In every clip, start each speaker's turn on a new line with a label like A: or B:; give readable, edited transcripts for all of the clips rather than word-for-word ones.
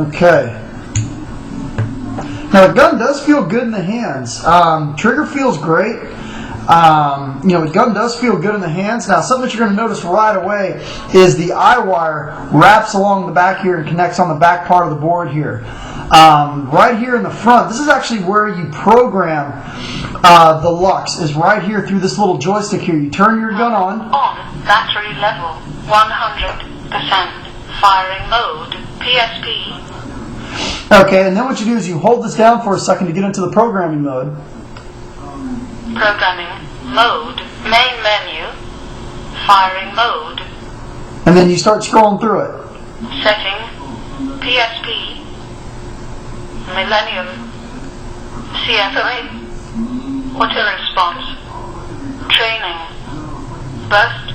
A: Okay. Now the gun does feel good in the hands. Trigger feels great. The gun does feel good in the hands. Now something that you're going to notice right away is the eye wire wraps along the back here and connects on the back part of the board here. Right here in the front, this is actually where you program the LUXE, is right here through this little joystick here. You turn your gun on.
B: On battery level 100%. Firing mode PSP.
A: Okay, and then what you do is you hold this down for a second to get into the programming mode.
B: Programming mode, main menu, firing mode.
A: And then you start scrolling through it.
B: Setting, PSP, Millennium, CFA, auto response, training, burst,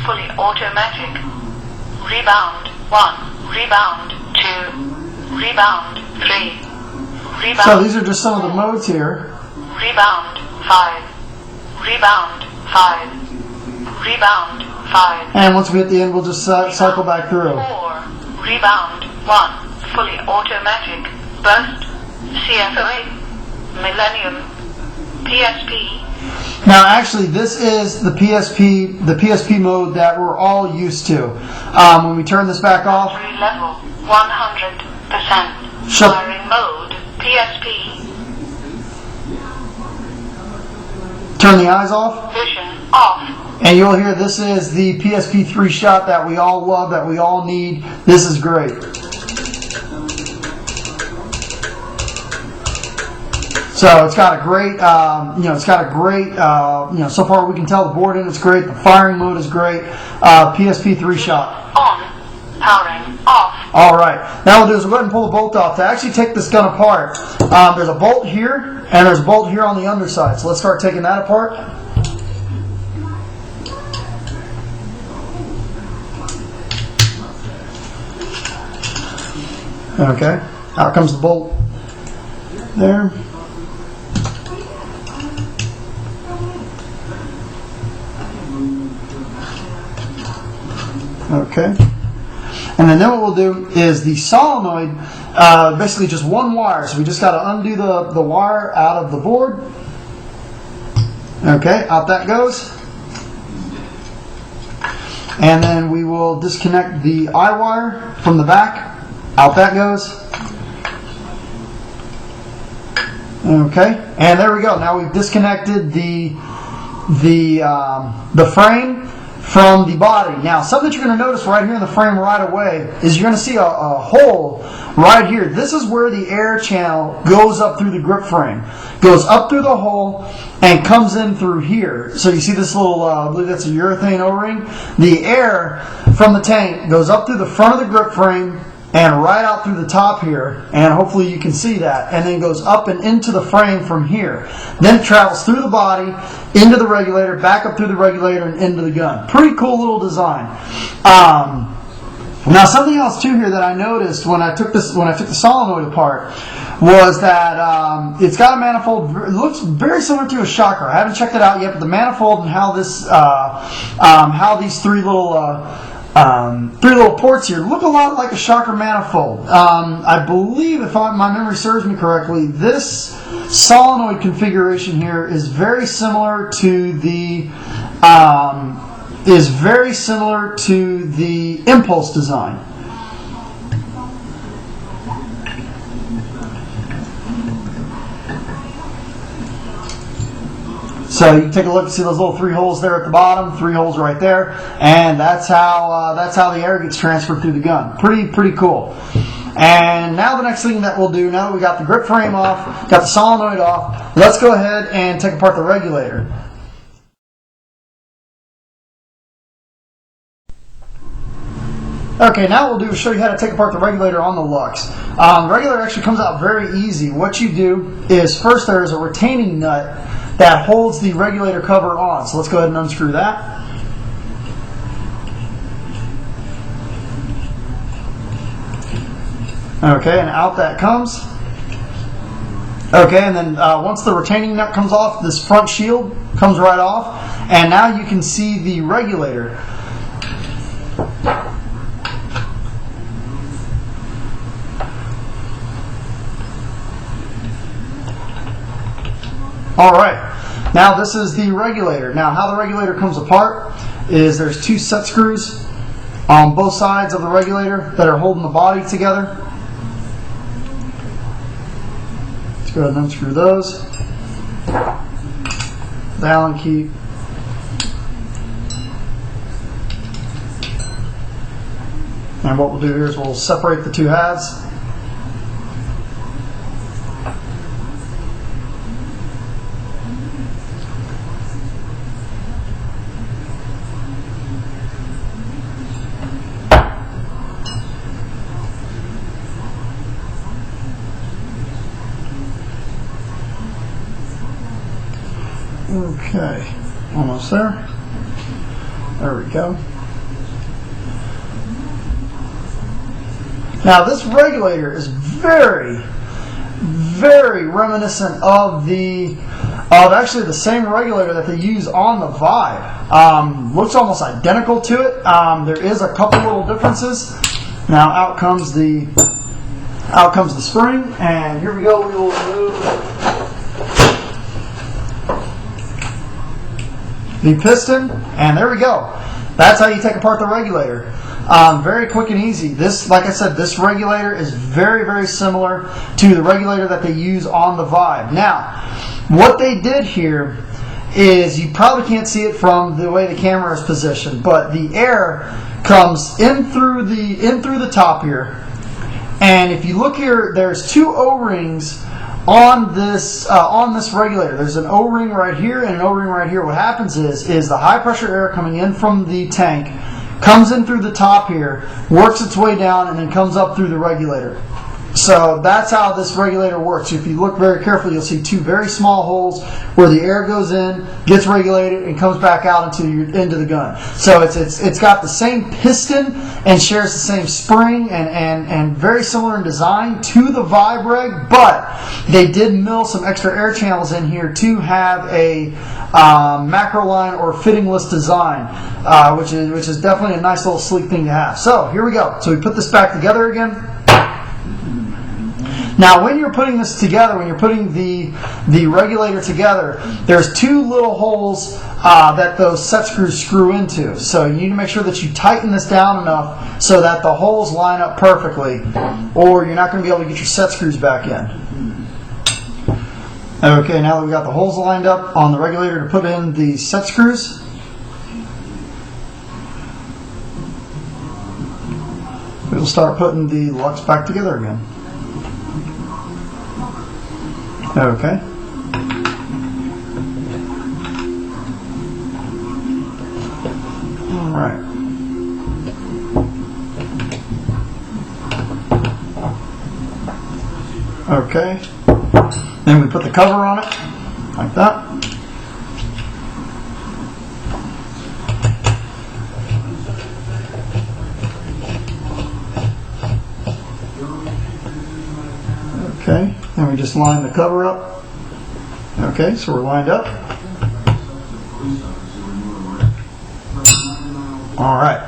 B: fully automatic, rebound 1, rebound 2, rebound 3, rebound.
A: So these are just some of the modes here.
B: Rebound 5, rebound 5, rebound 5.
A: And once we hit the end, we'll just cycle back through.
B: 4, rebound 1, fully automatic, burst, CFA, Millennium, PSP.
A: Now actually this is the PSP mode that we're all used to. When we turn this back off.
B: Battery level 100%. Firing mode, PSP.
A: Turn the eyes off.
B: Vision off.
A: And you'll hear this is the PSP 3 shot that we all love, that we all need. This is great. So it's got a great, so far we can tell the board in it's great. The firing mode is great. PSP 3 shot.
B: On. Powering off.
A: All right. Now we'll do is we'll go ahead and pull the bolt off. To actually take this gun apart, there's a bolt here and there's a bolt here on the underside. So let's start taking that apart. Okay. Out comes the bolt there. Okay. And then what we'll do is the solenoid, basically just one wire. So we just got to undo the wire out of the board. Okay, out that goes. And then we will disconnect the eye wire from the back. Out that goes. Okay, and there we go. Now we've disconnected the frame from the body. Now, something that you're going to notice right here in the frame right away is you're going to see a hole right here. This is where the air channel goes up through the grip frame. Goes up through the hole and comes in through here. So you see this little, I believe that's a urethane O-ring. The air from the tank goes up through the front of the grip frame and right out through the top here, and hopefully you can see that, and then goes up and into the frame from here. Then it travels through the body, into the regulator, back up through the regulator, and into the gun. Pretty cool little design. Now something else too here that I noticed when I took the solenoid apart was that it's got a manifold. It looks very similar to a shocker. I haven't checked it out yet, but the manifold and how these three little ports here look a lot like a shocker manifold. I believe, if my memory serves me correctly, this solenoid configuration here is very similar to the impulse design. So you can take a look and see those little 3 holes there at the bottom, 3 holes right there, and that's how the air gets transferred through the gun. Pretty cool. And now the next thing that we'll do, now that we got the grip frame off, got the solenoid off, let's go ahead and take apart the regulator. Okay, now what we'll do is show you how to take apart the regulator on the LUXE. The regulator actually comes out very easy. What you do is first there is a retaining nut that holds the regulator cover on. So let's go ahead and unscrew that. Okay, and out that comes. Okay, and then once the retaining nut comes off, this front shield comes right off, and now you can see the regulator. All right, now this is the regulator. Now how the regulator comes apart is there's 2 set screws on both sides of the regulator that are holding the body together. Let's go ahead and unscrew those. The Allen key. And what we'll do here is we'll separate the 2 halves. Okay, almost there. There we go. Now this regulator is very, very reminiscent of actually the same regulator that they use on the Vibe. Looks almost identical to it. There is a couple little differences. Now out comes the spring, and here we go. We will remove the piston, and there we go. That's how you take apart the regulator. Very quick and easy. This, like I said, this regulator is very, very similar to the regulator that they use on the Vibe. Now, what they did here is, you probably can't see it from the way the camera is positioned, but the air comes in through the top here. And if you look here, there's 2 O-rings on this regulator. There's an O-ring right here and an O-ring right here. What happens is the high pressure air coming in from the tank comes in through the top here, works its way down, and then comes up through the regulator. So that's how this regulator works. If you look very carefully, you'll see 2 very small holes where the air goes in, gets regulated, and comes back out into the gun. So it's got the same piston and shares the same spring and very similar in design to the Vibe reg, but they did mill some extra air channels in here to have a macro line or fittingless design, which is definitely a nice little sleek thing to have. So here we go. So we put this back together again. Now, when you're putting this together, when you're putting the regulator together, there's 2 little holes that those set screws screw into. So you need to make sure that you tighten this down enough so that the holes line up perfectly, or you're not going to be able to get your set screws back in. Okay, now that we've got the holes lined up on the regulator to put in the set screws, we'll start putting the LUXE back together again. Okay. All right. Okay. Then we put the cover on it, like that. Okay, then we just line the cover up. Okay, so we're lined up. All right.